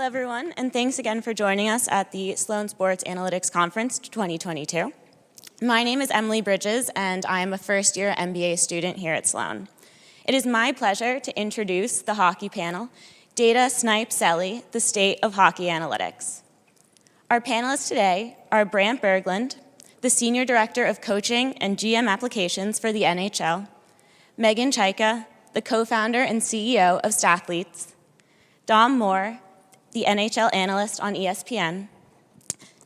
everyone, and thanks again for joining us at the Sloan Sports Analytics Conference 2022. My name is Emily Bridges, and I am a first-year MBA student here at Sloan. It is my pleasure to introduce the hockey panel, Data, Snipe, Celly, the State of Hockey Analytics. Our panelists today are Brant Berglund, the Senior Director of Coaching and GM Applications for the NHL, Megan Chaika, the co-founder and CEO of Stathletes, Dom Moore, the NHL analyst on ESPN,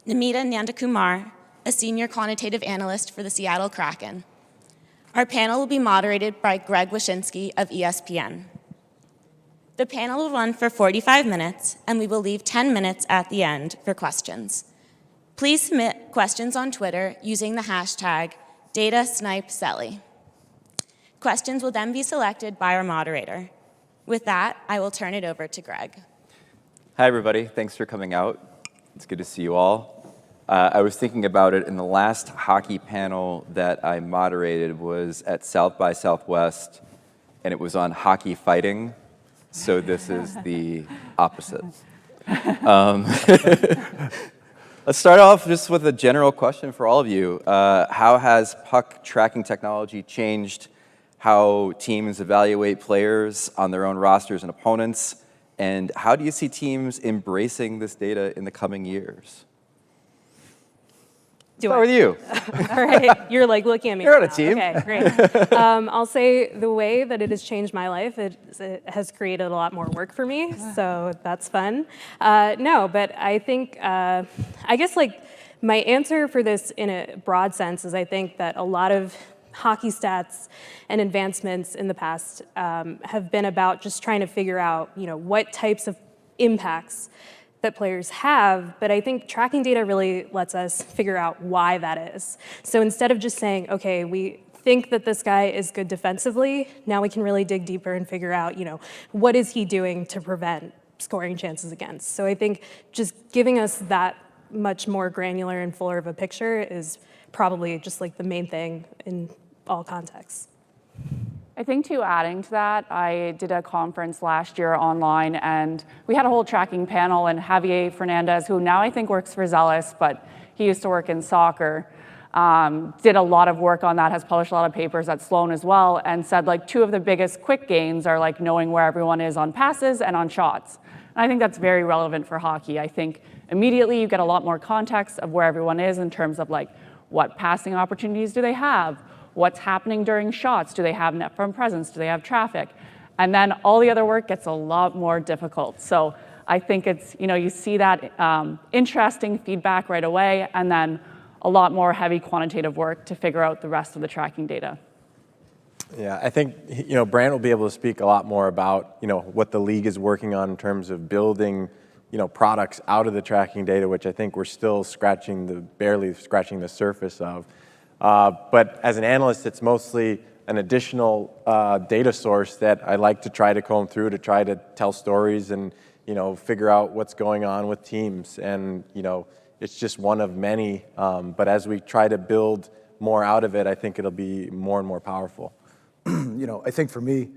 Namita Nandakumar, a senior quantitative analyst for the Seattle Kraken. Our panel will be moderated by Greg Wyshynski of ESPN. The panel will run for 45 minutes, and we will leave 10 minutes at the end for questions. Please submit questions on Twitter using the hashtag DataSnipeCelly. Questions will then be selected by our moderator. With that, I will turn it over to Greg. Hi, everybody. Thanks for coming out. It's good to see you all. I was thinking about it, in the last hockey panel that I moderated was at South by Southwest, and it was on hockey fighting, so this is the opposite. Let's start off just with a general question for all of you. How has puck tracking technology changed how teams evaluate players on their own rosters and opponents? And how do you see teams embracing this data in the coming years? Start with you. All right, you're like looking at me. You're on right a team. now. Okay, great. I'll say the way that it has changed my life, it has created a lot more work for me, so that's fun. No, but I think, I guess like my answer for this in a broad sense is I think that a lot of hockey stats and advancements in the past have been about just trying to figure out, what types of impacts that players have, but I think tracking data really lets us figure out why that is. So instead of just saying, okay, we think that this guy is good defensively, now we can really dig deeper and figure out, what is he doing to prevent scoring chances against. So I think just giving us that much more granular and fuller of a picture is probably just like the main thing in all contexts. I think too, adding to that, I did a conference last year online, and we had a whole tracking panel, and Javier Fernandez, who now I think works for Zealous, but he used to work in soccer, did a lot of work on that, has published a lot of papers at Sloan as well, and said like two of the biggest quick gains are like knowing where everyone is on passes and on shots. And I think that's very relevant for hockey. I think immediately you get a lot more context of where everyone is in terms of like what passing opportunities do they have, what's happening during shots, do they have net front presence, do they have traffic? And then all the other work gets a lot more difficult. So I think it's, you see that interesting feedback right away, and then a lot more heavy quantitative work to figure out the rest of the tracking data. Yeah, I think, Brant will be able to speak a lot more about, what the league is working on in terms of building, products out of the tracking data, which I think we're still barely scratching the surface of. But as an analyst, it's mostly an additional data source that I like to try to comb through to try to tell stories and, figure out what's going on with teams. And, it's just one of many. But as we try to build more out of it, I think it'll be more and more powerful. I think for me,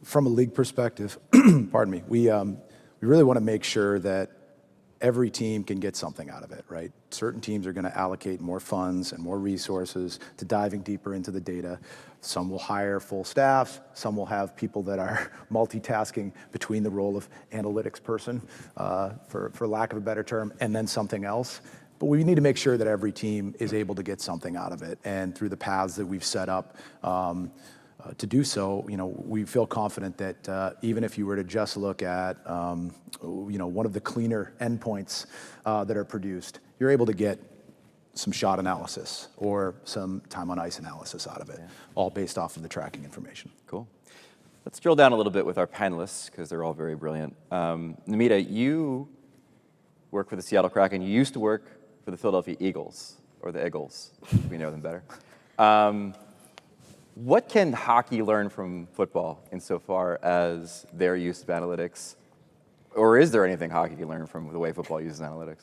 from a league perspective, pardon me, we really want to make sure that every team can get something out of it, right? Certain teams are going to allocate more funds and more resources to diving deeper into the data. Some will hire full staff. Some will have people that are multitasking between the role of analytics person, for lack of a better term, and then something else. But we need to make sure that every team is able to get something out of it. And through the paths that we've set up, to do so, we feel confident that even if you were to just look at, one of the cleaner endpoints that are produced, you're able to get some shot analysis or some time on ice analysis out of it, all based off of the tracking information. Cool. Let's drill down a little bit with our panelists, because they're all very brilliant. Namita, you work for the Seattle Kraken. You used to work for the Philadelphia Eagles, or the Eagles. We know them better. What can hockey learn from football insofar as their use of analytics? Or is there anything hockey can learn from the way football uses analytics?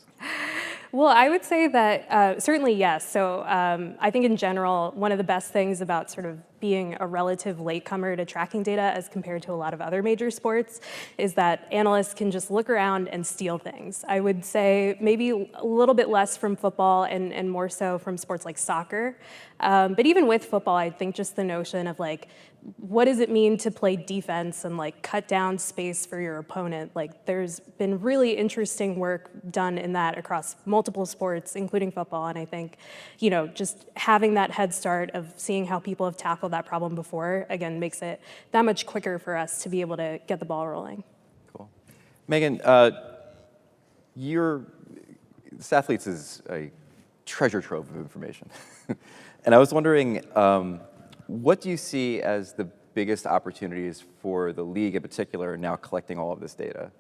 Well, I would say that certainly yes. So I think in general, one of the best things about sort of being a relative latecomer to tracking data as compared to a lot of other major sports is that analysts can just look around and steal things. I would say maybe a little bit less from football and more so from sports like soccer. But even with football, I think just the notion of like, what does it mean to play defense and like cut down space for your opponent? Like there's been really interesting work done in that across multiple sports, including football. And I think, you know, just having that head start of seeing how people have tackled that problem before, again, makes it that much quicker for us to be able to get the ball rolling. Cool. Megan, your Athletes is a treasure trove of information. And I was wondering, what do you see as the biggest opportunities for the league in particular now collecting all of this data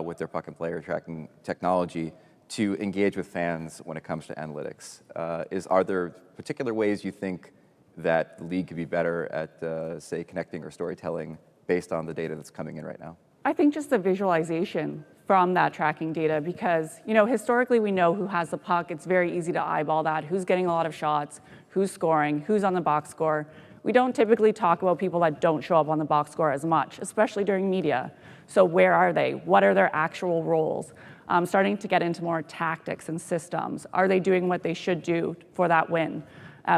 with their puck and player tracking technology to engage with fans when it comes to analytics? Are there particular ways you think that the league could be better at, say, connecting or storytelling based on the data that's coming in right now? I think just the visualization from that tracking data, because historically we know who has the puck. It's very easy to eyeball that, who's getting a lot of shots, who's scoring, who's on the box score. We don't typically talk about people that don't show up on the box score as much, especially during media. So where are they? What are their actual roles? Starting to get into more tactics and systems. Are they doing what they should do for that win?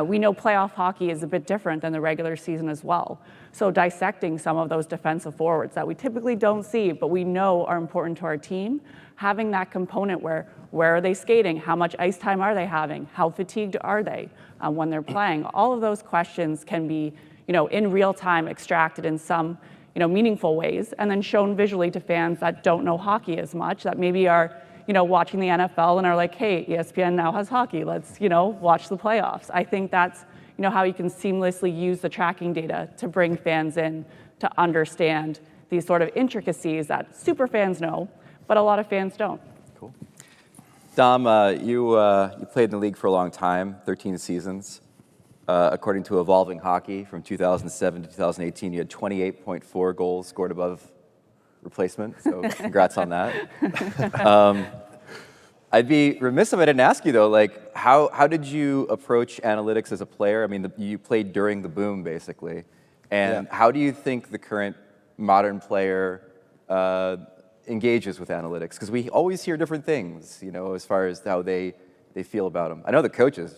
We know playoff hockey is a bit different than the regular season as well. So dissecting some of those defensive forwards that we typically don't see, but we know are important to our team, having that component where are they skating? How much ice time are they having? How fatigued are they when they're playing? All of those questions can be, in real time extracted in some, meaningful ways and then shown visually to fans that don't know hockey as much, that maybe are, watching the NFL and are like, hey, ESPN now has hockey. Let's, watch the playoffs. I think that's, how you can seamlessly use the tracking data to bring fans in to understand these sort of intricacies that super fans know, but a lot of fans don't. Cool. Dom, you played in the league for a long time, 13 seasons. According to Evolving Hockey from 2007 to 2018, you had 28.4 goals scored above replacement, so congrats on that. I'd be remiss if I didn't ask you, though, like, how did you approach analytics as a player? I mean, you played during the boom, basically. And how do you think the current modern player engages with analytics? Because we always hear different things, as far as how they feel about them. I know the coaches,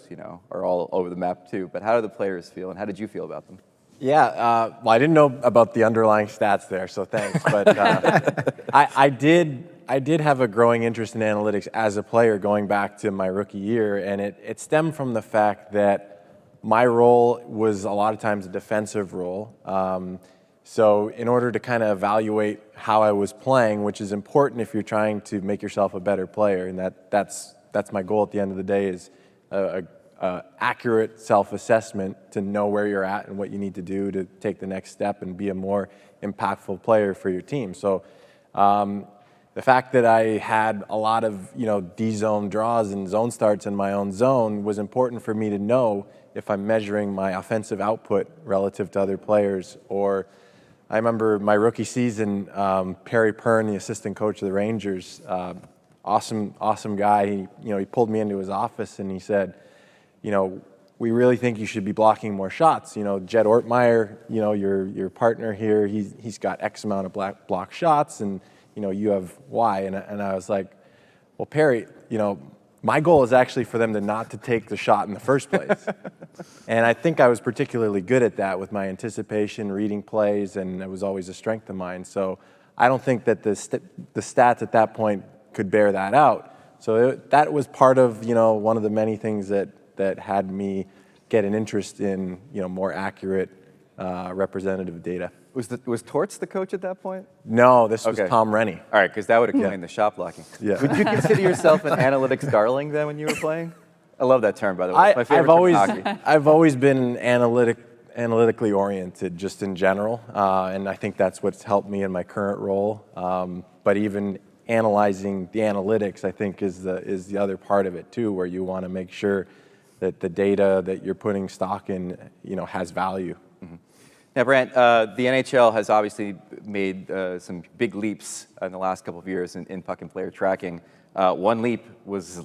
are all over the map, too. But how do the players feel, and how did you feel about them? Yeah, well, I didn't know about the underlying stats there, so thanks. But I did have a growing interest in analytics as a player going back to my rookie year, and it stemmed from the fact that my role was a lot of times a defensive role. So in order to kind of evaluate how I was playing, which is important if you're trying to make yourself a better player, and that's my goal at the end of the day, is accurate self-assessment to know where you're at and what you need to do to take the next step and be a more impactful player for your team. So the fact that I had a lot of D-zone draws and zone starts in my own zone was important for me to know if I'm measuring my offensive output relative to other players. Or I remember my rookie season, Perry Pern, the assistant coach of the Rangers, awesome guy. He pulled me into his office and he said, we really think you should be blocking more shots. Jed Ortmeyer, your partner here, he's got X amount of block shots, and you have Y. And I was like, well, Perry, my goal is actually for them not to take the shot in the first place. And I think I was particularly good at that with my anticipation, reading plays, and it was always a strength of mine. So I don't think that the stats at that point could bear that out. So that was part of one of the many things that had me get an interest in more accurate representative data. Was Torts the coach at that point? No, this was Tom Rennie. All right, because that would explain the shot blocking. Yeah. Would you consider yourself an analytics darling then when you were playing? I love that term, by the way. It's my favorite term in hockey. I've always been analytically oriented just in general, and I think that's what's helped me in my current role. But even analyzing the analytics, I think, is the other part of it too, where you want to make sure that the data that you're putting stock in, has value. Mm-hmm. Now, Brant, the NHL has obviously made some big leaps in the last couple of years in puck and player tracking. One leap was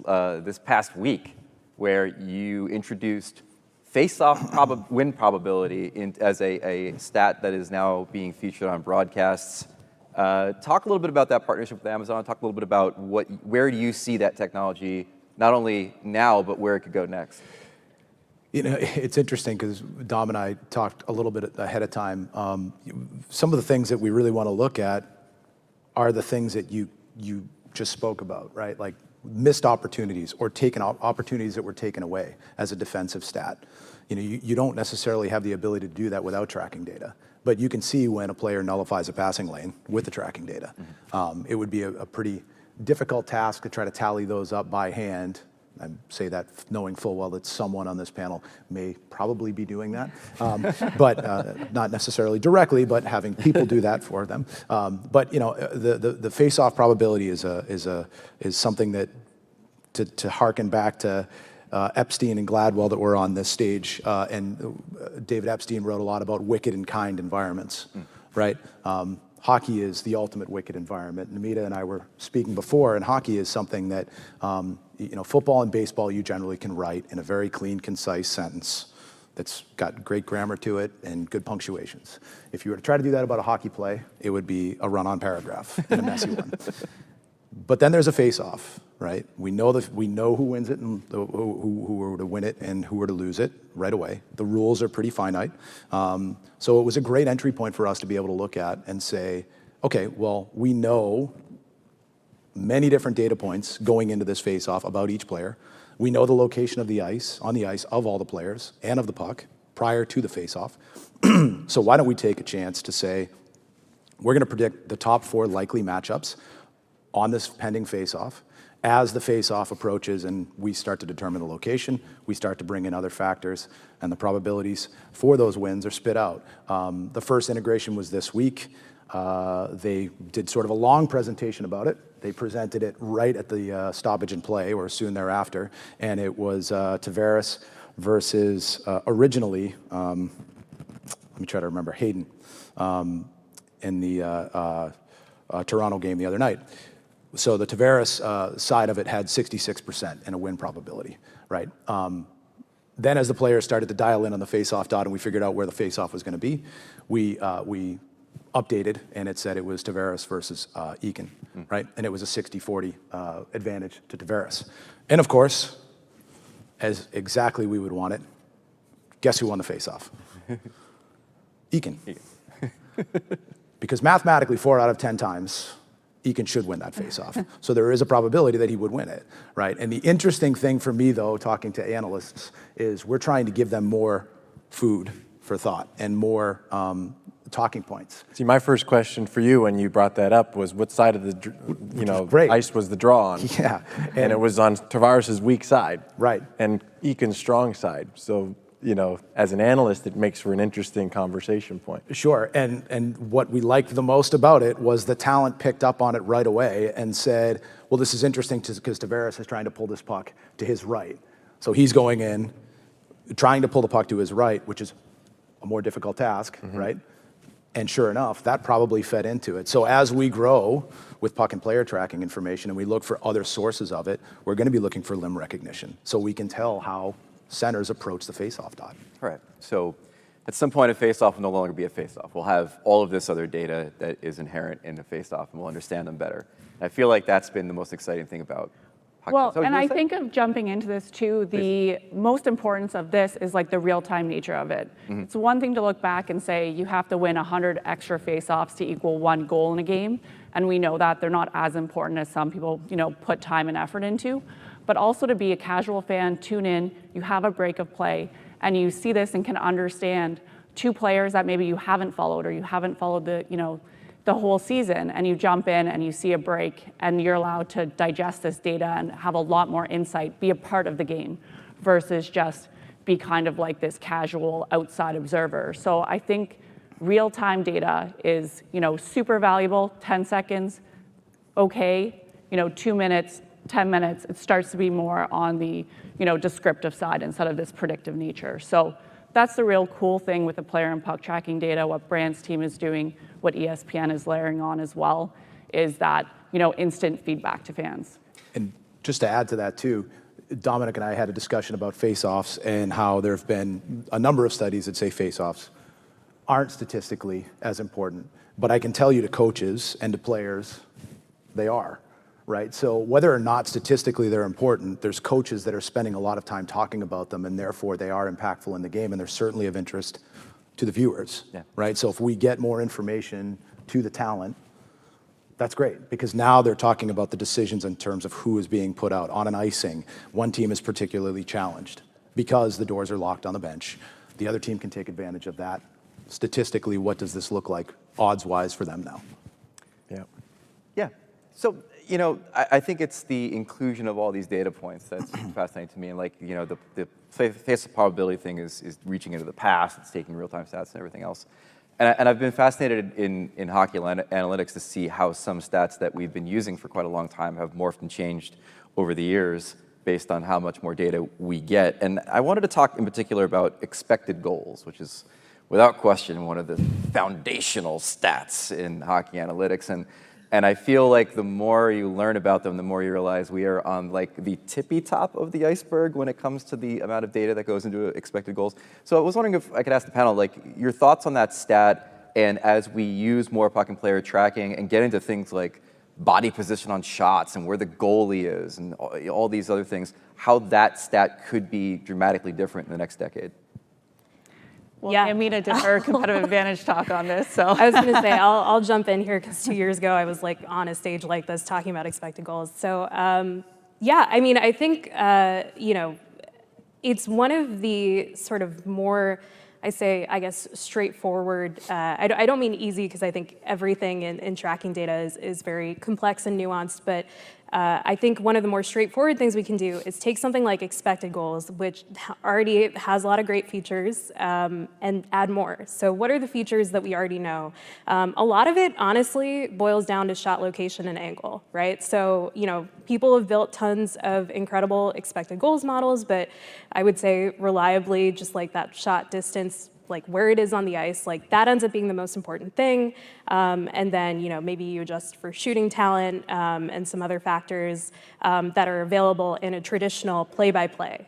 this past week, where you introduced face-off win probability as a stat that is now being featured on broadcasts. Talk a little bit about that partnership with Amazon. Talk a little bit about where do you see that technology, not only now, but where it could go next. You know, it's interesting because Dom and I talked a little bit ahead of time. Some of the things that we really want to look at are the things that you just spoke about, right? Like missed opportunities or opportunities that were taken away as a defensive stat. You know, you don't necessarily have the ability to do that without tracking data, but you can see when a player nullifies a passing lane with the tracking data. It would be a pretty difficult task to try to tally those up by hand. I say that knowing full well that someone on this panel may probably be doing that, but not necessarily directly, but having people do that for them. But you know, the face-off probability is something that to harken back to Epstein and Gladwell that were on this stage, and David Epstein wrote a lot about wicked and kind environments, right? Hockey is the ultimate wicked environment. Namita and I were speaking before, and hockey is something that, you know, football and baseball you generally can write in a very clean, concise sentence that's got great grammar to it and good punctuations. If you were to try to do that about a hockey play, it would be a run-on paragraph and a messy one. But then there's a face-off, right? We know who wins it and who were to win it and who were to lose it right away. The rules are pretty finite. So it was a great entry point for us to be able to look at and say, okay, well, we know many different data points going into this face-off about each player. We know the location of the ice, on the ice, of all the players and of the puck prior to the face-off. So why don't we take a chance to say, we're going to predict the top 4 likely matchups on this pending face-off. As the face-off approaches and we start to determine the location, we start to bring in other factors, and the probabilities for those wins are spit out. The first integration was this week. They did sort of a long presentation about it. They presented it right at the stoppage and play, or soon thereafter, and it was Tavares versus originally, let me try to remember, Hayden in the Toronto game the other night. So the Tavares side of it had 66% in a win probability, right? Then as the players started to dial in on the face-off dot and we figured out where the face-off was going to be, we updated and it said it was Tavares versus Eakin, right? And it was a 60-40 advantage to Tavares. And of course, as exactly we would want it, guess who won the face-off? Eakin. Because mathematically, 4 out of 10 times, Eakin should win that face-off. So there is a probability that he would win it, right? And the interesting thing for me, though, talking to analysts, is we're trying to give them more food for thought and more talking points. See, my first question for you when you brought that up was what side of the ice was the draw on? Yeah. And it was on Tavares' weak side. Right. And Eakin's strong side. So, you know, as an analyst, it makes for an interesting conversation point. Sure, and what we liked the most about it was the talent picked up on it right away and said, well, this is interesting because Tavares is trying to pull this puck to his right. So he's going in, trying to pull the puck to his right, which is a more difficult task, right? And sure enough, that probably fed into it. So as we grow with puck and player tracking information and we look for other sources of it, we're going to be looking for limb recognition so we can tell how centers approach the face-off dot. All right. So at some point, a face-off will no longer be a face-off. We'll have all of this other data that is inherent in a face-off, and we'll understand them better. And I feel like that's been the most exciting thing about hockey. Well, and I think of jumping into this too, the most importance of this is like the real-time nature of it. It's one thing to look back and say you have to win 100 extra face-offs to equal 1 goal in a game, and we know that they're not as important as some people, you know, put time and effort into. But also to be a casual fan, tune in, you have a break of play, and you see this and can understand 2 players that maybe you haven't followed or you haven't followed the whole season, and you jump in and you see a break and you're allowed to digest this data and have a lot more insight, be a part of the game versus just be kind of like this casual outside observer. So I think real-time data is, you know, super valuable. 10 seconds, okay, 2 minutes, 10 minutes, it starts to be more on the, descriptive side instead of this predictive nature. So that's the real cool thing with the player and puck tracking data, what Brand's team is doing, what ESPN is layering on as well, is that, instant feedback to fans. And just to add to that too, Dominic and I had a discussion about face-offs and how there have been a number of studies that say face-offs aren't statistically as important. But I can tell you to coaches and to players, they are, right? So whether or not statistically they're important, there's coaches that are spending a lot of time talking about them, and therefore they are impactful in the game, and they're certainly of interest to the viewers, right? So if we get more information to the talent, that's great, because now they're talking about the decisions in terms of who is being put out. On an icing, one team is particularly challenged because the doors are locked on the bench. The other team can take advantage of that. Statistically, what does this look like odds-wise for them now? Yeah. So, I think it's the inclusion of all these data points that's fascinating to me. And the face of probability thing is reaching into the past. It's taking real-time stats and everything else. And I've been fascinated in hockey analytics to see how some stats that we've been using for quite a long time have morphed and changed over the years based on how much more data we get. And I wanted to talk in particular about expected goals, which is without question one of the foundational stats in hockey analytics. And I feel like the more you learn about them, the more you realize we are on the tippy top of the iceberg when it comes to the amount of data that goes into expected goals. So I was wondering if I could ask the panel, your thoughts on that stat, and as we use more puck and player tracking and get into things like body position on shots and where the goalie is and all these other things, how that stat could be dramatically different in the next decade. Well, Amina did her competitive advantage talk on this, so. I was going to say, I'll jump in here because 2 years ago I was on a stage like this talking about expected goals. So I think, it's one of the sort of more, I guess, straightforward. I don't mean easy because I think everything in tracking data is very complex and nuanced, but I think one of the more straightforward things we can do is take something like expected goals, which already has a lot of great features, and add more. So what are the features that we already know? A lot of it, honestly, boils down to shot location and angle, right? So, people have built tons of incredible expected goals models, but I would say reliably, just that shot distance, where it is on the ice, that ends up being the most important thing. And then, maybe you adjust for shooting talent and some other factors that are available in a traditional play-by-play.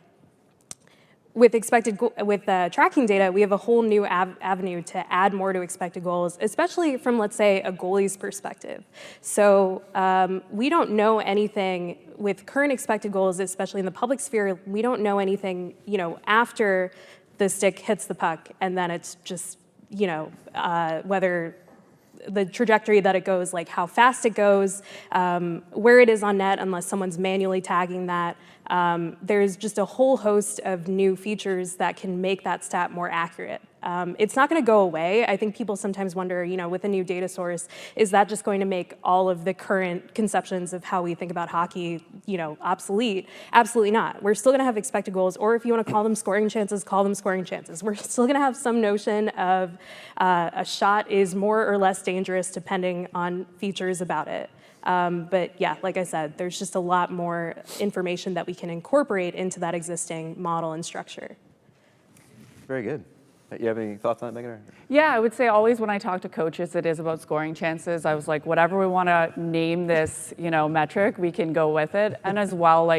With tracking data, we have a whole new avenue to add more to expected goals, especially from, let's say, a goalie's perspective. So we don't know anything with current expected goals, especially in the public sphere. We don't know anything, after the stick hits the puck, and then it's just, whether the trajectory that it goes, how fast it goes, where it is on net, unless someone's manually tagging that. There's just a whole host of new features that can make that stat more accurate. It's not going to go away. I think people sometimes wonder, with a new data source, is that just going to make all of the current conceptions of how we think about hockey, obsolete? Absolutely not. We're still going to have expected goals, or if you want to call them scoring chances, call them scoring chances. We're still going to have some notion of a shot is more or less dangerous depending on features about it. But yeah, like I said, there's just a lot more information that we can incorporate into that existing model and structure. Very good. You have any thoughts on that, Megan? Yeah, I would say always when I talk to coaches, it is about scoring chances. I was like, whatever we want to name this, metric, we can go with it. And as well,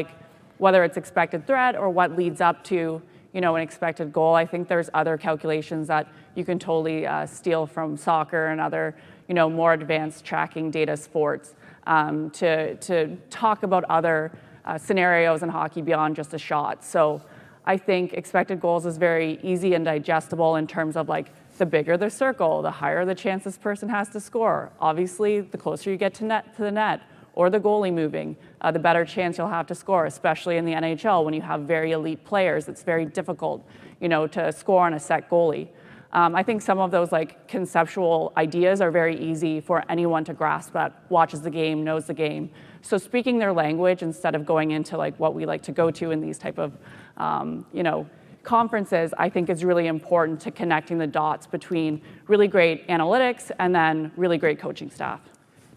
whether it's expected threat or what leads up to, an expected goal, I think there's other calculations that you can totally steal from soccer and other, more advanced tracking data sports to talk about other scenarios in hockey beyond just a shot. So I think expected goals is very easy and digestible in terms of the bigger the circle, the higher the chance this person has to score. Obviously, the closer you get to the net or the goalie moving, the better chance you'll have to score, especially in the NHL when you have very elite players. It's very difficult, to score on a set goalie. I think some of those conceptual ideas are very easy for anyone to grasp that watches the game, knows the game. So speaking their language instead of going into what we like to go to in these type of conferences, I think is really important to connecting the dots between really great analytics and then really great coaching staff.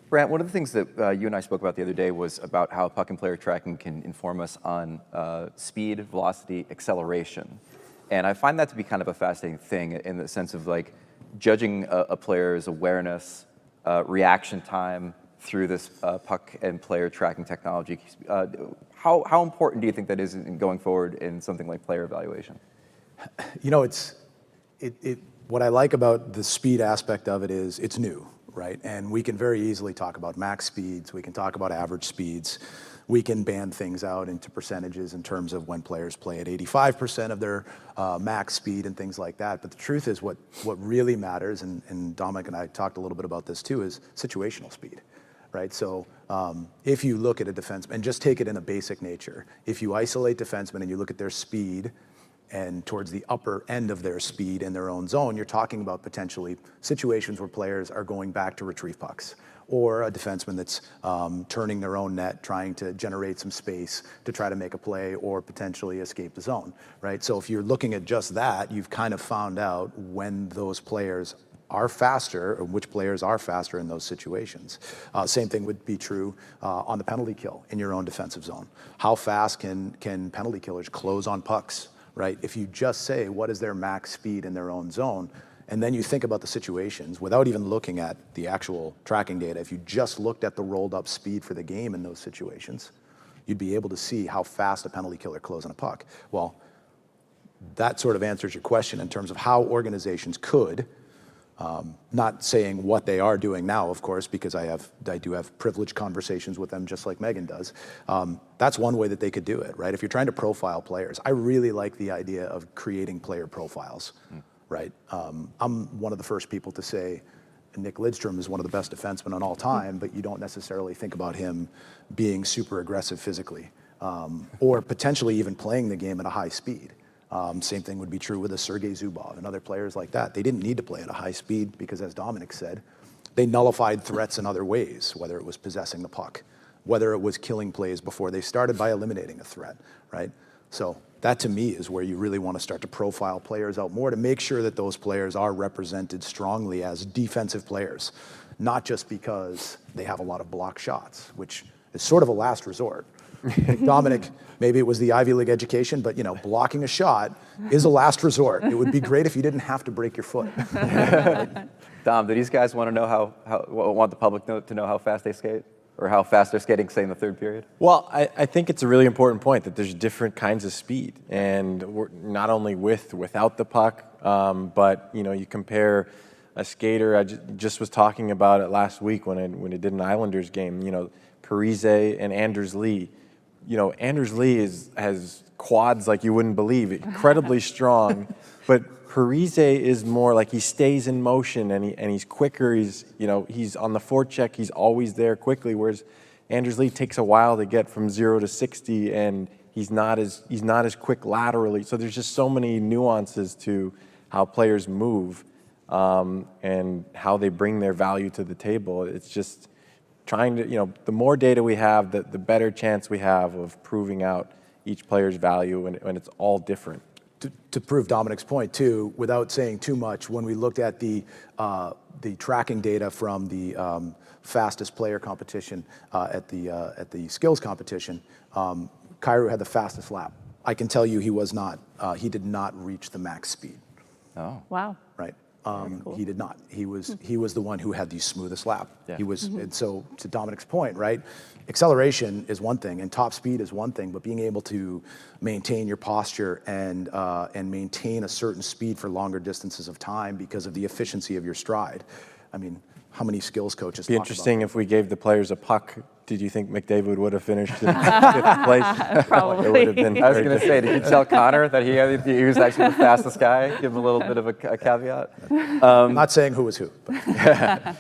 Brant, one of the things that you and I spoke about the other day was about how puck and player tracking can inform us on speed, velocity, acceleration. And I find that to be kind of a fascinating thing in the sense of like judging a player's awareness, reaction time through this puck and player tracking technology. How important do you think that is in going forward in something like player evaluation? You know, what I like about the speed aspect of it is it's new, right? And we can very easily talk about max speeds. We can talk about average speeds. We can band things out into percentages in terms of when players play at 85% of their max speed and things like that. But the truth is what really matters, and Dominic and I talked a little bit about this too, is situational speed, right? So if you look at a defenseman, and just take it in a basic nature, if you isolate defensemen and you look at their speed and towards the upper end of their speed in their own zone, you're talking about potentially situations where players are going back to retrieve pucks, or a defenseman that's turning their own net, trying to generate some space to try to make a play or potentially escape the zone, right? So if you're looking at just that, you've kind of found out when those players are faster, or which players are faster in those situations. Same thing would be true on the penalty kill in your own defensive zone. How fast can penalty killers close on pucks, right? If you just say, what is their max speed in their own zone, and then you think about the situations without even looking at the actual tracking data, if you just looked at the rolled up speed for the game in those situations, you'd be able to see how fast a penalty killer closes on a puck. Well, that sort of answers your question in terms of how organizations could, not saying what they are doing now, of course, because I do have privileged conversations with them just like Megan does. That's one way that they could do it, right? If you're trying to profile players, I really like the idea of creating player profiles, right? I'm one of the first people to say Nick Lidstrom is one of the best defensemen on all time, but you don't necessarily think about him being super aggressive physically, or potentially even playing the game at a high speed. Same thing would be true with a Sergei Zubov and other players like that. They didn't need to play at a high speed because, as Dominic said, they nullified threats in other ways, whether it was possessing the puck, whether it was killing plays before they started by eliminating a threat, right? So that to me is where you really want to start to profile players out more to make sure that those players are represented strongly as defensive players, not just because they have a lot of block shots, which is sort of a last resort. Dominic, maybe it was the Ivy League education, but you know, blocking a shot is a last resort. It would be great if you didn't have to break your foot. Dom, do these guys want to know want the public to know how fast they skate? Or how fast they're skating, say, in the third period? Well, I think it's a really important point that there's different kinds of speed, and we're not only without the puck, but you know, you compare a skater. I just was talking about it last week when I did an Islanders game. You know, Parise and Anders Lee. You know, Anders Lee has quads like you wouldn't believe, incredibly strong, but Parise is more like he stays in motion and he's quicker. He's on the forecheck. He's always there quickly. Whereas Anders Lee takes a while to get from 0 to 60, and he's not as quick laterally. So there's just so many nuances to how players move and how they bring their value to the table. It's just trying to, the more data we have, the better chance we have of proving out each player's value when it's all different. To prove Dominic's point too, without saying too much, when we looked at the tracking data from the fastest player competition at the skills competition, Kyrou had the fastest lap. I can tell you he did not reach the max speed. Oh. Wow. Right. Cool. He did not. He was the one who had the smoothest lap. Yeah. He was, and so to Dominic's point, right? Acceleration is one thing, and top speed is one thing, but being able to maintain your posture and maintain a certain speed for longer distances of time because of the efficiency of your stride. I mean, how many skills coaches? It'd be interesting if we gave the players a puck. Did you think McDavid would have finished in 5th place? Probably. It would have been. I was going to say, did you tell Connor that he was actually the fastest guy? Give him a little bit of a caveat. I'm not saying who was who. But.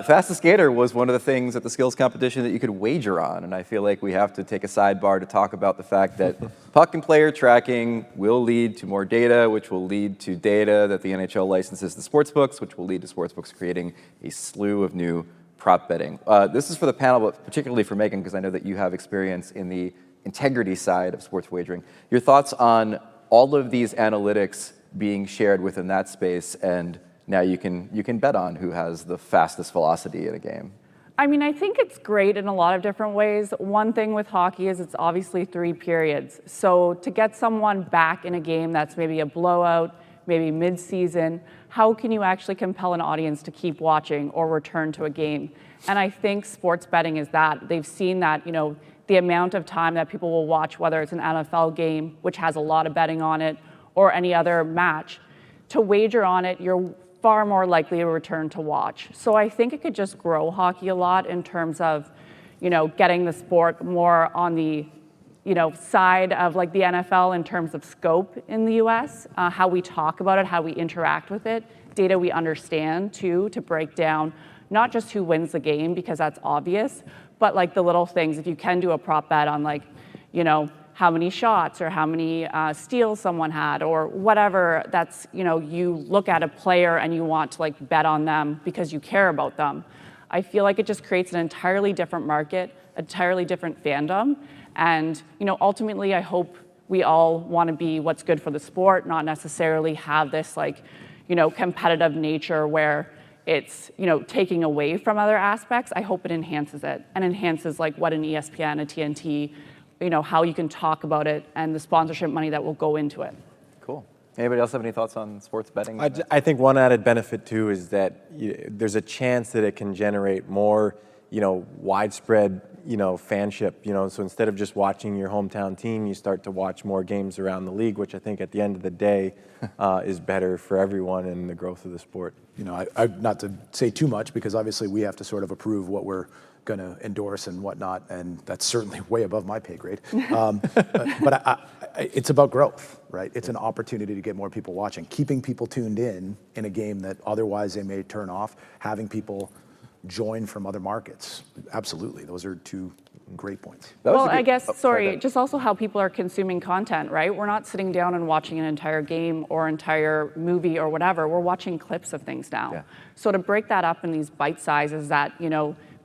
Fastest skater was one of the things at the skills competition that you could wager on, and I feel like we have to take a sidebar to talk about the fact that puck and player tracking will lead to more data, which will lead to data that the NHL licenses to sportsbooks, which will lead to sportsbooks creating a slew of new prop betting. This is for the panel, but particularly for Megan, because I know that you have experience in the integrity side of sports wagering. Your thoughts on all of these analytics being shared within that space, and now you can bet on who has the fastest velocity in a game. I mean, I think it's great in a lot of different ways. One thing with hockey is it's obviously 3 periods. So to get someone back in a game that's maybe a blowout, maybe mid-season, how can you actually compel an audience to keep watching or return to a game? And I think sports betting is that. They've seen that, the amount of time that people will watch, whether it's an NFL game, which has a lot of betting on it, or any other match, to wager on it, you're far more likely to return to watch. So I think it could just grow hockey a lot in terms of, getting the sport more on the, side of like the NFL in terms of scope in the US, how we talk about it, how we interact with it, data we understand too, to break down not just who wins the game, because that's obvious, but like the little things. If you can do a prop bet on like, how many shots or how many steals someone had or whatever, that's, you look at a player and you want to like bet on them because you care about them. I feel like it just creates an entirely different market, entirely different fandom. And, ultimately I hope we all want to be what's good for the sport, not necessarily have this like, competitive nature where it's, taking away from other aspects. I hope it enhances it and enhances like what an ESPN, a TNT, how you can talk about it and the sponsorship money that will go into it. Cool. Anybody else have any thoughts on sports betting? I think one added benefit too is that there's a chance that it can generate more, widespread, fanship. So instead of just watching your hometown team, you start to watch more games around the league, which I think at the end of the day is better for everyone and the growth of the sport. I not to say too much because obviously we have to sort of approve what we're going to endorse and whatnot, and that's certainly way above my pay grade. But it's about growth, right? It's an opportunity to get more people watching, keeping people tuned in a game that otherwise they may turn off, having people join from other markets. Absolutely, those are 2 great points. Well, I guess, just also how people are consuming content, right? We're not sitting down and watching an entire game or entire movie or whatever. We're watching clips of things now. Yeah. So to break that up in these bite sizes that,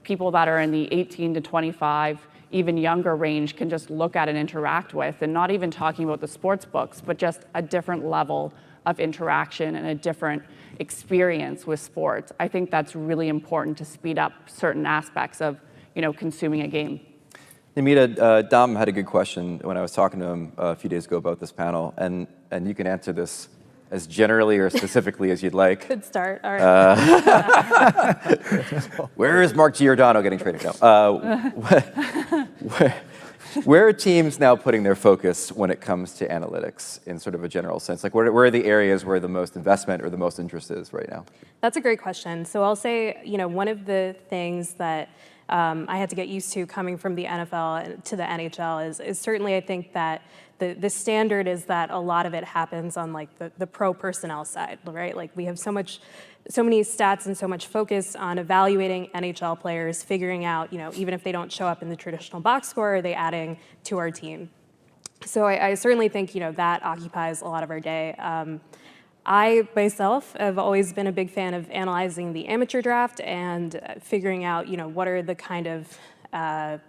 people that are in the 18 to 25, even younger range can just look at and interact with, and not even talking about the sports books, but just a different level of interaction and a different experience with sports. I think that's really important to speed up certain aspects of, consuming a game. Namita, Dom had a good question when I was talking to him a few days ago about this panel, and you can answer this as generally or specifically as you'd like. Good start. All right. Where is Mark Giordano getting traded now? Where are teams now putting their focus when it comes to analytics in sort of a general sense? Like where are the areas where the most investment or the most interest is right now? That's a great question. So I'll say, one of the things that I had to get used to coming from the NFL to the NHL is certainly I think that the standard is that a lot of it happens on like the pro personnel side, right? Like we have so many stats and so much focus on evaluating NHL players, figuring out, even if they don't show up in the traditional box score, are they adding to our team? So I certainly think, that occupies a lot of our day. I myself have always been a big fan of analyzing the amateur draft and figuring out, what are the kind of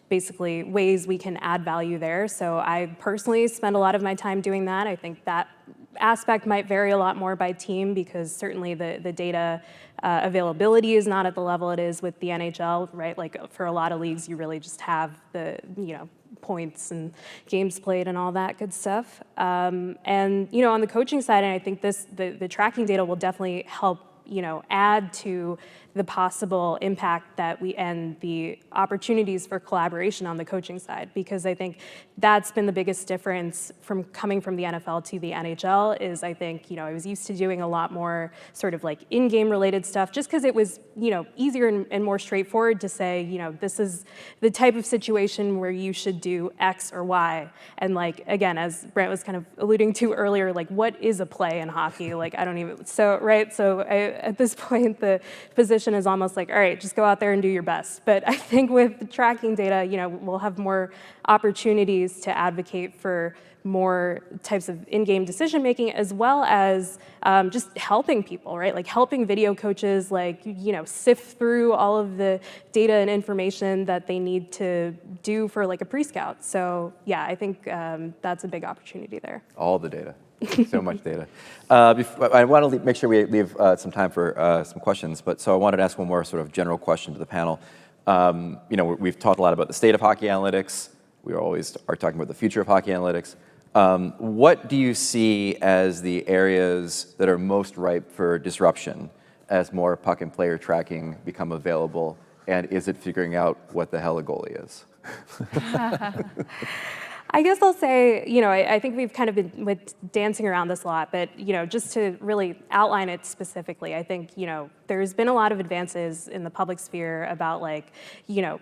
basically ways we can add value there. So I personally spend a lot of my time doing that. I think that aspect might vary a lot more by team because certainly the data availability is not at the level it is with the NHL, right? Like for a lot of leagues, you really just have the, points and games played and all that good stuff. And, on the coaching side, and I think the tracking data will definitely help, add to the possible impact that and the opportunities for collaboration on the coaching side, because I think that's been the biggest difference from coming from the NFL to the NHL is I think, I was used to doing a lot more sort of like in-game related stuff just because it was, easier and more straightforward to say, this is the type of situation where you should do X or Y. And like, again, as Brent was kind of alluding to earlier, like what is a play in hockey? Like, I don't even, so, right? So at this point, the position is almost like, all right, just go out there and do your best. But I think with the tracking data, we'll have more opportunities to advocate for more types of in-game decision-making, as well as just helping people, right? Like helping video coaches, like, sift through all of the data and information that they need to do for like a pre-scout. So yeah, I think that's a big opportunity there. All the data. So much data. I want to make sure we leave some time for some questions, but so I wanted to ask one more sort of general question to the panel. We've talked a lot about the state of hockey analytics. We always are talking about the future of hockey analytics. What do you see as the areas that are most ripe for disruption as more puck and player tracking become available? And is it figuring out what the hell a goalie is? I guess I'll say, I think we've kind of been dancing around this a lot, but, just to really outline it specifically, I think, there's been a lot of advances in the public sphere about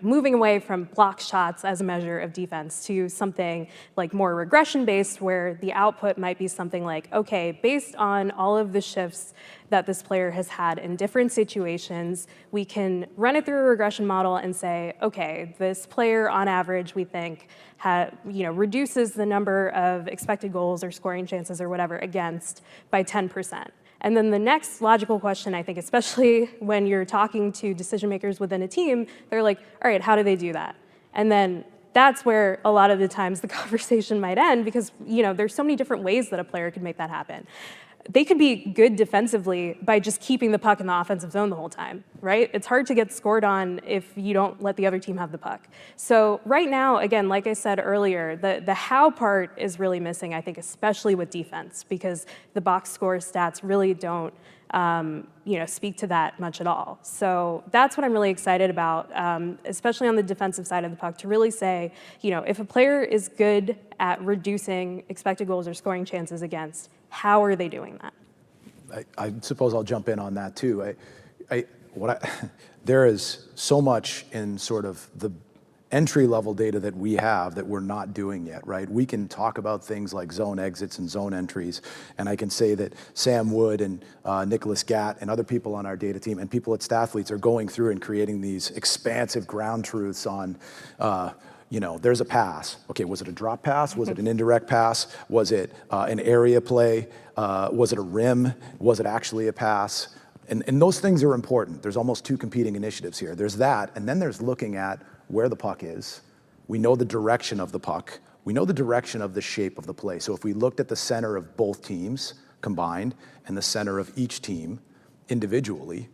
moving away from block shots as a measure of defense to something like more regression-based, where the output might be something like, okay, based on all of the shifts that this player has had in different situations, we can run it through a regression model and say, okay, this player on average we think reduces the number of expected goals or scoring chances or whatever against by 10%. And then the next logical question, I think, especially when you're talking to decision makers within a team, they're like, all right, how do they do that? And then that's where a lot of the times the conversation might end, because there's so many different ways that a player could make that happen. They could be good defensively by just keeping the puck in the offensive zone the whole time, right? It's hard to get scored on if you don't let the other team have the puck. So right now, again, like I said earlier, the how part is really missing, I think, especially with defense, because the box score stats really don't speak to that much at all. So that's what I'm really excited about, especially on the defensive side of the puck, to really say, if a player is good at reducing expected goals or scoring chances against, how are they doing that? I suppose I'll jump in on that too. There is so much in sort of the entry-level data that we have that we're not doing yet, right? We can talk about things like zone exits and zone entries, and I can say that Sam Wood and Nicholas Gatt and other people on our data team and people at Stathletes are going through and creating these expansive ground truths on there's a pass. Okay, was it a drop pass? Was it an indirect pass? Was it an area play? Was it a rim? Was it actually a pass? And those things are important. There's almost two competing initiatives here. There's that, and then there's looking at where the puck is. We know the direction of the puck. We know the direction of the shape of the play. So if we looked at the center of both teams combined and the center of each team individually,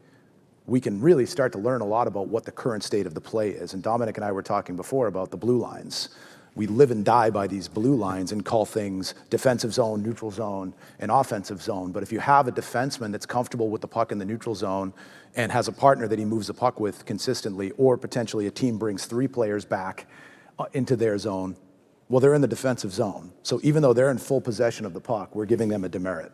we can really start to learn a lot about what the current state of the play is. And Dominic and I were talking before about the blue lines. We live and die by these blue lines and call things defensive zone, neutral zone, and offensive zone. But if you have a defenseman that's comfortable with the puck in the neutral zone and has a partner that he moves the puck with consistently, or potentially a team brings 3 players back into their zone, well, they're in the defensive zone. So even though they're in full possession of the puck, we're giving them a demerit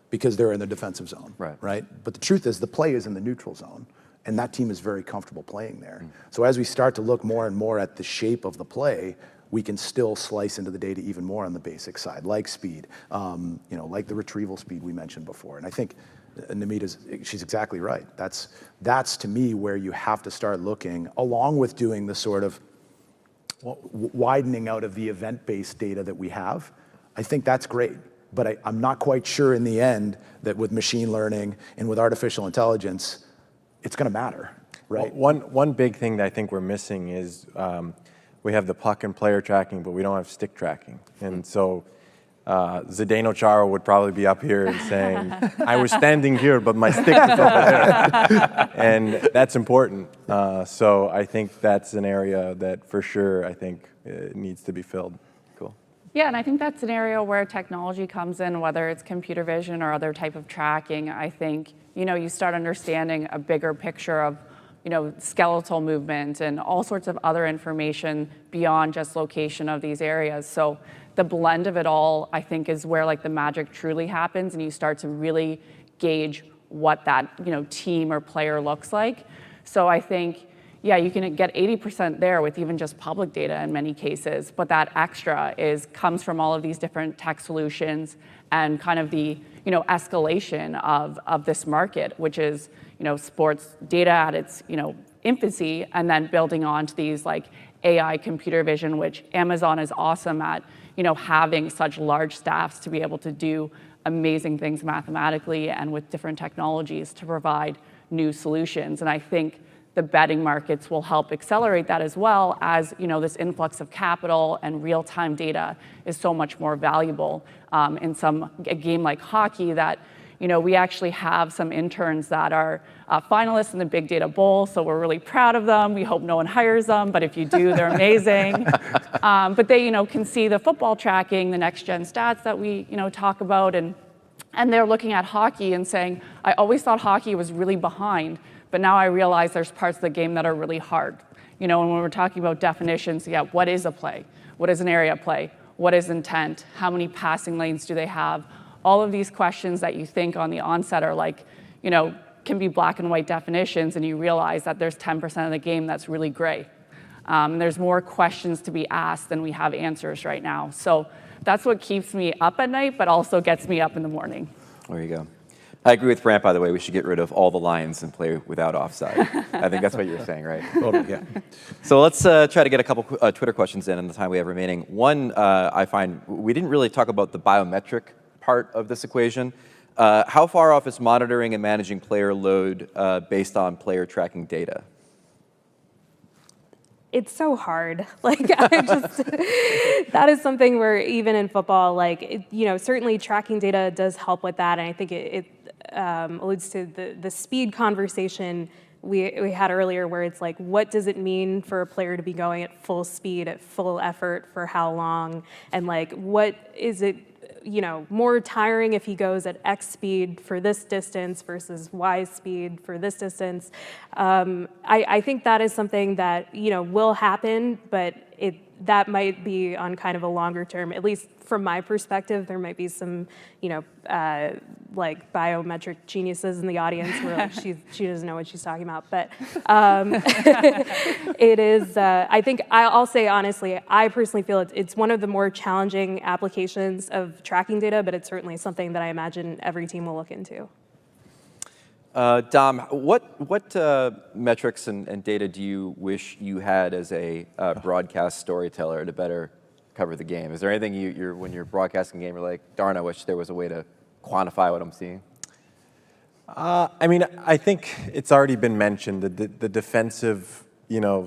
because they're in the defensive zone, right? But the truth is the play is in the neutral zone, and that team is very comfortable playing there. So as we start to look more and more at the shape of the play, we can still slice into the data even more on the basic side, like speed, like the retrieval speed we mentioned before. And I think she's exactly right. That's to me where you have to start looking, along with doing the sort of widening out of the event-based data that we have. I think that's great. But I'm not quite sure in the end that with machine learning and with artificial intelligence, it's going to matter, right? Well, one big thing that I think we're missing is we have the puck and player tracking, but we don't have stick tracking. And so Zdeno Chara would probably be up here and saying, I was standing here, but my stick is over there. And that's important. So I think that's an area that for sure I think needs to be filled. Cool. Yeah, and I think that's an area where technology comes in, whether it's computer vision or other type of tracking. I think, you start understanding a bigger picture of, skeletal movement and all sorts of other information beyond just location of these areas. So the blend of it all, I think, is where the magic truly happens, and you start to really gauge what that, team or player looks like. So I think, yeah, you can get 80% there with even just public data in many cases, but that extra comes from all of these different tech solutions and kind of the escalation of this market, which is sports data at its infancy, and then building on to these AI computer vision, which Amazon is awesome at having such large staffs to be able to do amazing things mathematically and with different technologies to provide new solutions. And I think the betting markets will help accelerate that as well, as this influx of capital and real-time data is so much more valuable in a game like hockey that we actually have some interns that are finalists in the Big Data Bowl, so we're really proud of them. We hope no one hires them, but if you do, they're amazing. But they can see the football tracking, the next-gen stats that we talk about, and they're looking at hockey and saying, I always thought hockey was really behind, but now I realize there's parts of the game that are really hard. And when we're talking about definitions, what is a play? What is an area play? What is intent? How many passing lanes do they have? All of these questions that you think on the onset are like, can be black and white definitions, and you realize that there's 10% of the game that's really gray. And there's more questions to be asked than we have answers right now. So that's what keeps me up at night, but also gets me up in the morning. There you go. I agree with Brant, by the way. We should get rid of all the lines and play without offside. I think that's what you're saying, right? Totally, yeah. So let's try to get a couple Twitter questions in the time we have remaining. One, I find we didn't really talk about the biometric part of this equation. How far off is monitoring and managing player load based on player tracking data? It's so hard. That is something where even in football, certainly tracking data does help with that. And I think it alludes to the speed conversation we had earlier, where it's like, what does it mean for a player to be going at full speed, at full effort, for how long? And what is it, more tiring if he goes at X speed for this distance versus Y speed for this distance. I think that is something that, will happen, but that might be on kind of a longer term. At least from my perspective, there might be some, biometric geniuses in the audience where she doesn't know what she's talking about. But it is, I think, I'll say honestly, I personally feel it's one of the more challenging applications of tracking data, but it's certainly something that I imagine every team will look into. Dom, what metrics and data do you wish you had as a broadcast storyteller to better cover the game? Is there anything when you're broadcasting a game, you're like, darn, I wish there was a way to quantify what I'm seeing? I think it's already been mentioned. The defensive,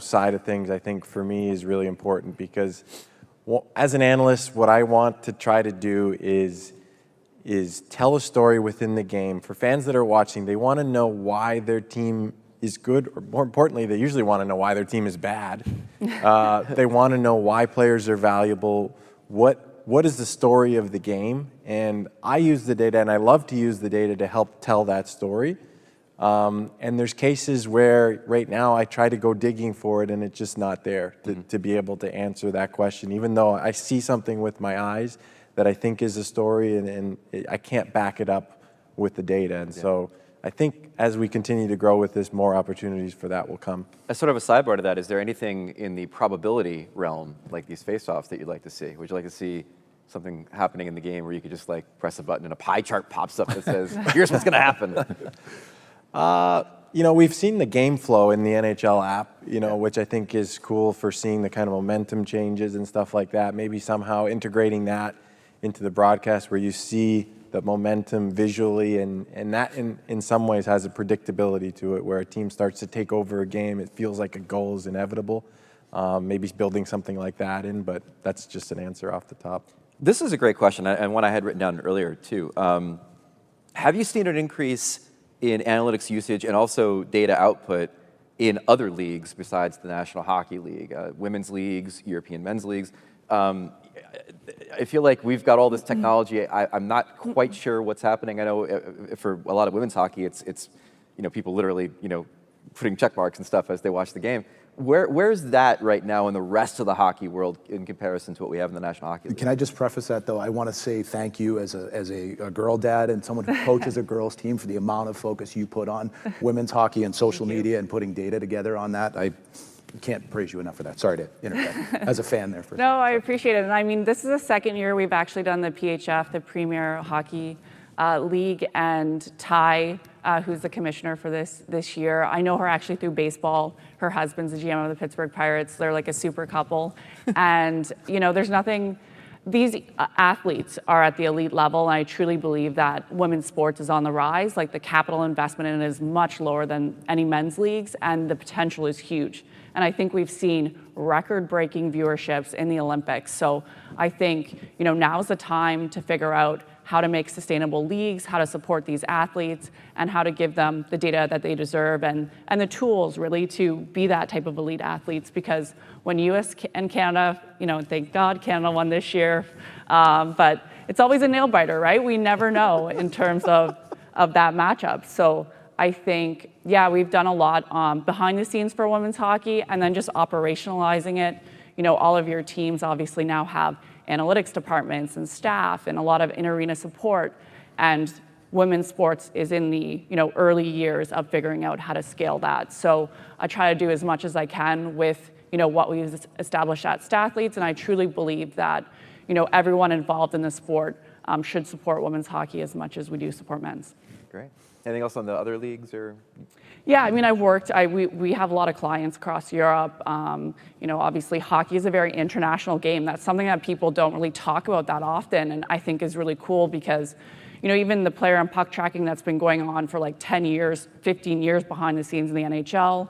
side of things, I think for me is really important because, as an analyst, what I want to try to do is tell a story within the game. For fans that are watching, they want to know why their team is good, or more importantly, they usually want to know why their team is bad. They want to know why players are valuable, what is the story of the game, and I use the data, and I love to use the data to help tell that story. And there's cases where right now I try to go digging for it, and it's just not there to be able to answer that question, even though I see something with my eyes that I think is a story, and I can't back it up with the data. And so I think as we continue to grow with this, more opportunities for that will come. As sort of a sidebar to that, is there anything in the probability realm, like these face-offs, that you'd like to see? Would you like to see something happening in the game where you could just press a button and a pie chart pops up that says, here's what's going to happen? We've seen the game flow in the NHL app, which I think is cool for seeing the kind of momentum changes and stuff like that. Maybe somehow integrating that into the broadcast where you see the momentum visually, and that in some ways has a predictability to it, where a team starts to take over a game. It feels like a goal is inevitable. Maybe building something like that in, but that's just an answer off the top. This is a great question, and one I had written down earlier too. Have you seen an increase in analytics usage and also data output in other leagues besides the National Hockey League, women's leagues, European men's leagues? I feel like we've got all this technology. I'm not quite sure what's happening. I know for a lot of women's hockey, it's people literally putting check marks and stuff as they watch the game. Where's that right now in the rest of the hockey world in comparison to what we have in the National Hockey League? Can I just preface that, though? I want to say thank you as a girl dad and someone who coaches a girls team for the amount of focus you put on women's hockey and social media and putting data together on that. I can't praise you enough for that. Sorry to interject. As a fan there. No, I appreciate it. And I mean, this is the second year we've actually done the PHF, the Premier Hockey League, and Ty, who's the commissioner for this year. I know her actually through baseball. Her husband's the GM of the Pittsburgh Pirates. They're like a super couple. And, there's nothing these athletes are at the elite level, and I truly believe that women's sports is on the rise. Like, the capital investment in it is much lower than any men's leagues, and the potential is huge. And I think we've seen record-breaking viewerships in the Olympics. So I think, now's the time to figure out how to make sustainable leagues, how to support these athletes, and how to give them the data that they deserve and the tools really to be that type of elite athletes. Because when US and Canada, thank God Canada won this year, but it's always a nail biter, right? We never know in terms of that matchup. So I think, yeah, we've done a lot behind the scenes for women's hockey, and then just operationalizing it. All of your teams obviously now have analytics departments and staff and a lot of in-arena support, and women's sports is in the early years of figuring out how to scale that. So I try to do as much as I can with what we've established at Stathletes, and I truly believe that everyone involved in the sport should support women's hockey as much as we do support men's. Great. Anything else on the other leagues or? Yeah, I mean, we have a lot of clients across Europe. Obviously hockey is a very international game. That's something that people don't really talk about that often, and I think is really cool because, even the player and puck tracking that's been going on for like 10 years, 15 years behind the scenes in the NHL.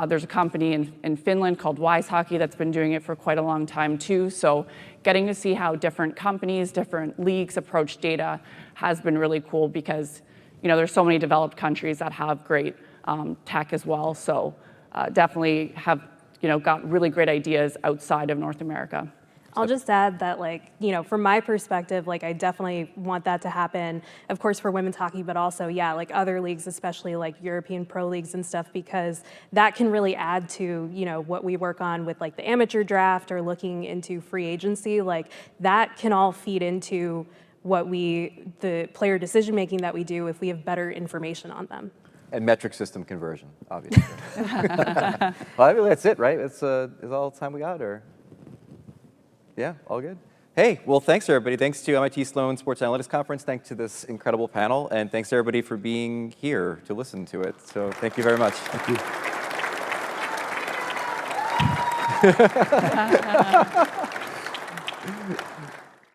There's a company in Finland called Wise Hockey that's been doing it for quite a long time too. So getting to see how different companies, different leagues approach data has been really cool because, there's so many developed countries that have great tech as well. So definitely have, got really great ideas outside of North America. I'll just add that, from my perspective, I definitely want that to happen, of course, for women's hockey, but also, other leagues, especially European pro leagues and stuff, because that can really add to, what we work on with the amateur draft or looking into free agency. That can all feed into the player decision-making that we do if we have better information on them. And metric system conversion, obviously. Well, I mean, that's it, right? Is all the time we got, or? Yeah, all good. Hey, well, thanks, everybody. Thanks to MIT Sloan Sports Analytics Conference. Thanks to this incredible panel. And thanks, everybody, for being here to listen to it. So thank you very much. Thank you.